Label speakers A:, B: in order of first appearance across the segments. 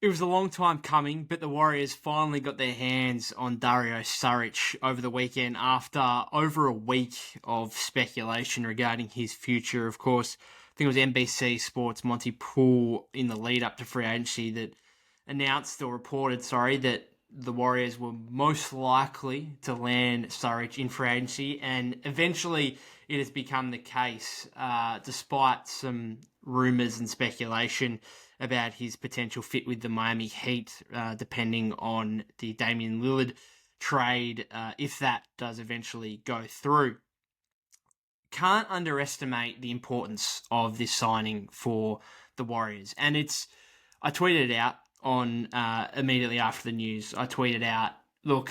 A: It was a long time coming, but the Warriors finally got their hands on Dario Saric over the weekend after over a week of speculation regarding his future. Of course, I think it was NBC Sports Monty Poole in the lead up to free agency that announced or reported, that the Warriors were most likely to land Saric in free agency, and eventually it has become the case, despite some rumours and speculation about his potential fit with the Miami Heat, depending on the Damian Lillard trade, if that does eventually go through. Can't underestimate the importance of this signing for the Warriors. And I tweeted it out on immediately after the news. I tweeted out, look,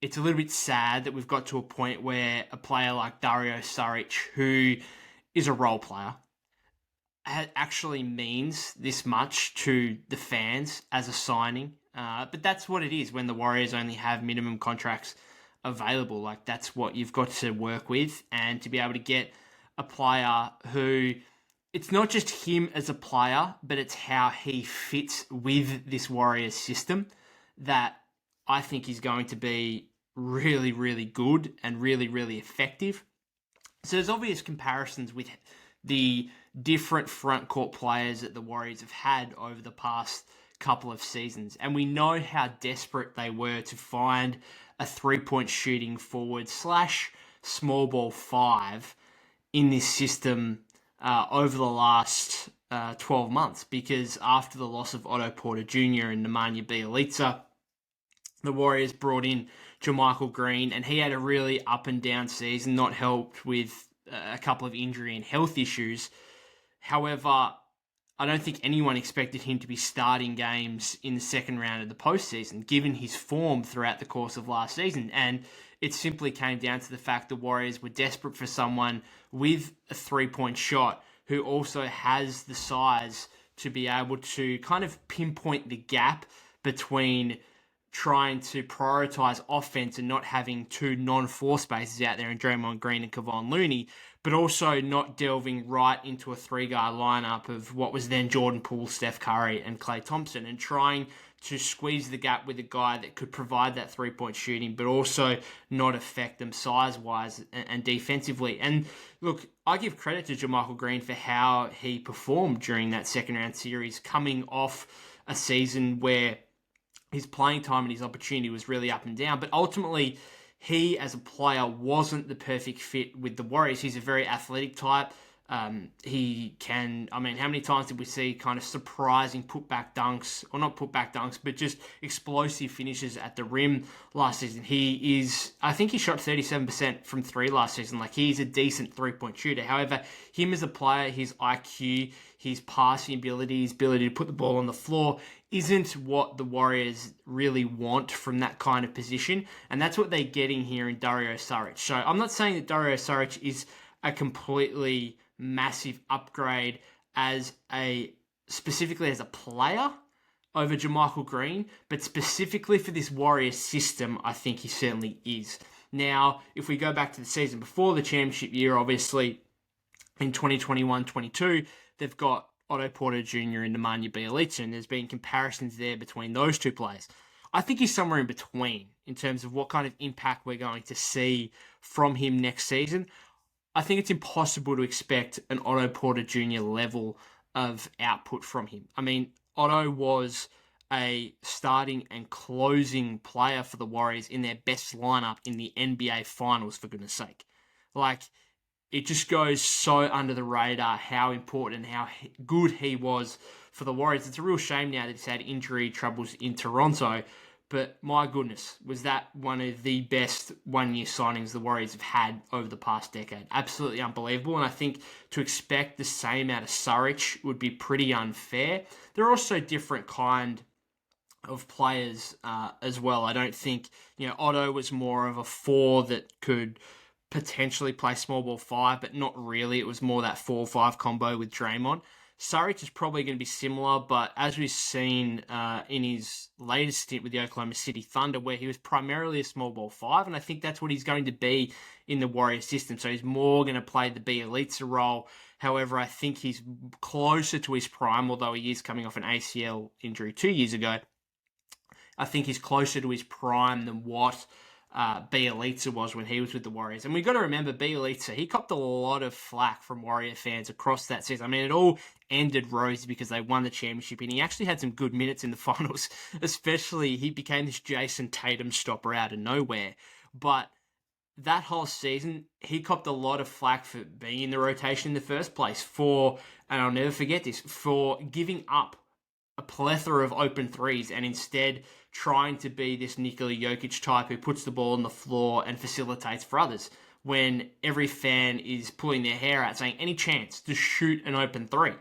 A: it's a little bit sad that we've got to a point where a player like Dario Saric, who is a role player, actually means this much to the fans as a signing. But that's what it is when the Warriors only have minimum contracts available. Like, that's what you've got to work with. And to be able to get a player who, it's not just him as a player, but it's how he fits with this Warriors system that I think is going to be really, really good and really, really effective. So there's obvious comparisons with the different front court players that the Warriors have had over the past couple of seasons. And we know how desperate they were to find a three-point shooting forward / small ball five in this system over the last 12 months. Because after the loss of Otto Porter Jr. and Nemanja Bjelica, the Warriors brought in JaMychal Green, and he had a really up and down season, not helped with a couple of injury and health issues. However, I don't think anyone expected him to be starting games in the second round of the postseason, given his form throughout the course of last season. And it simply came down to the fact the Warriors were desperate for someone with a three-point shot who also has the size to be able to kind of pinpoint the gap between trying to prioritize offense and not having two non-four spaces out there in Draymond Green and Kevon Looney, but also not delving right into a three-guard lineup of what was then Jordan Poole, Steph Curry, and Klay Thompson, and trying to squeeze the gap with a guy that could provide that three-point shooting, but also not affect them size-wise and defensively. And look, I give credit to JaMychal Green for how he performed during that second-round series, coming off a season where his playing time and his opportunity was really up and down. But ultimately, he as a player wasn't the perfect fit with the Warriors. He's a very athletic type. He can, how many times did we see kind of surprising putback dunks, or not putback dunks, but just explosive finishes at the rim last season? I think he shot 37% from three last season. Like, he's a decent three-point shooter. However, him as a player, his IQ, his passing ability, his ability to put the ball on the floor isn't what the Warriors really want from that kind of position. And that's what they're getting here in Dario Saric. So I'm not saying that Dario Saric is a completely massive upgrade specifically as a player over JaMychal Green, but specifically for this Warriors system, I think he certainly is. Now, if we go back to the season before the championship year, obviously in 2021-22, they've got Otto Porter Jr. and Nemanja Bjelica, and there's been comparisons there between those two players. I think he's somewhere in between in terms of what kind of impact we're going to see from him next season. I think it's impossible to expect an Otto Porter Jr. level of output from him. Otto was a starting and closing player for the Warriors in their best lineup in the NBA Finals, for goodness sake. It just goes so under the radar how important and how good he was for the Warriors. It's a real shame now that he's had injury troubles in Toronto, but my goodness, was that one of the best one-year signings the Warriors have had over the past decade. Absolutely unbelievable, and I think to expect the same out of Saric would be pretty unfair. They're also different kind of players as well. I don't think, Otto was more of a four that could potentially play small ball five, but not really. It was more that 4-5 combo with Draymond. Saric is probably going to be similar, but as we've seen in his latest stint with the Oklahoma City Thunder, where he was primarily a small ball five, and I think that's what he's going to be in the Warriors system. So he's more going to play the Bjelica role. However, I think he's closer to his prime, although he is coming off an ACL injury 2 years ago. I think he's closer to his prime than what Bjelica was when he was with the Warriors. And we've got to remember, Bjelica, he copped a lot of flack from Warrior fans across that season. I mean, it all ended rosy because they won the championship, and he actually had some good minutes in the finals. Especially, he became this Jason Tatum stopper out of nowhere. But that whole season, he copped a lot of flack for being in the rotation in the first place, and I'll never forget this, for giving up a plethora of open threes and instead trying to be this Nikola Jokic type who puts the ball on the floor and facilitates for others, when every fan is pulling their hair out saying, any chance to shoot an open three.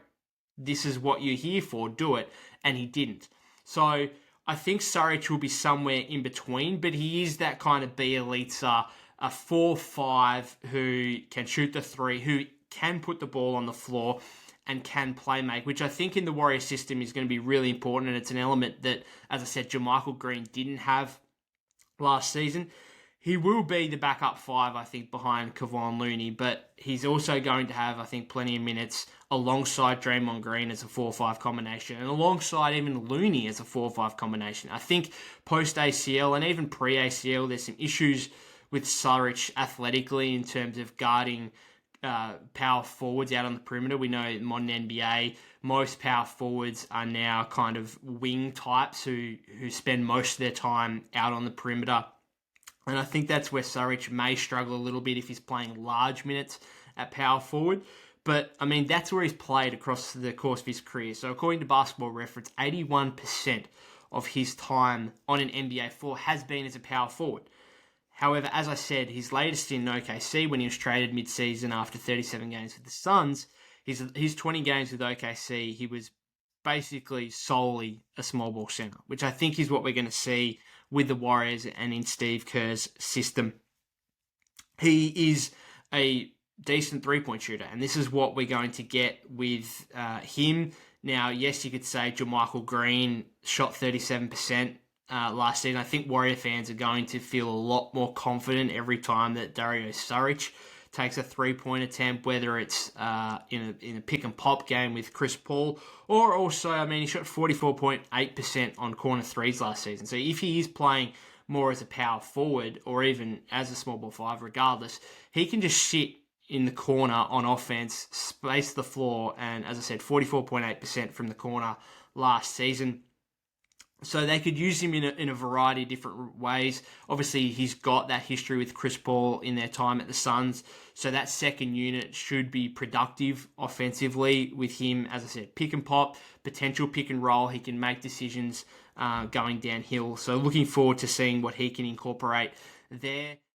A: This is what you're here for, do it. And he didn't. So I think Saric will be somewhere in between, but he is that kind of Bjelica, a 4-5 who can shoot the three, who can put the ball on the floor and can play make, which I think in the Warrior system is going to be really important. And it's an element that, as I said, JaMychal Green didn't have last season. He will be the backup five, I think, behind Kevon Looney, but he's also going to have, I think, plenty of minutes alongside Draymond Green as a 4-5 combination, and alongside even Looney as a 4-5 combination. I think post-ACL and even pre-ACL, there's some issues with Saric athletically in terms of guarding power forwards out on the perimeter. We know in modern NBA, most power forwards are now kind of wing types who spend most of their time out on the perimeter. And I think that's where Saric may struggle a little bit if he's playing large minutes at power forward. But, I mean, that's where he's played across the course of his career. So according to Basketball Reference, 81% of his time on an NBA floor has been as a power forward. However, as I said, his latest in OKC, when he was traded mid-season after 37 games with the Suns, his 20 games with OKC, he was basically solely a small ball center, which I think is what we're going to see with the Warriors and in Steve Kerr's system. He is a decent three-point shooter, and this is what we're going to get with him. Now, yes, you could say JaMychal Green shot 37% last season. I think Warrior fans are going to feel a lot more confident every time that Dario Saric takes a three-point attempt, whether it's in a pick-and-pop game with Chris Paul, or also, I mean, he shot 44.8% on corner threes last season. So if he is playing more as a power forward, or even as a small ball five, regardless, he can just sit in the corner on offense, space the floor, and as I said, 44.8% from the corner last season. So they could use him in a variety of different ways. Obviously, he's got that history with Chris Paul in their time at the Suns. So that second unit should be productive offensively with him. As I said, pick and pop, potential pick and roll. He can make decisions going downhill. So looking forward to seeing what he can incorporate there.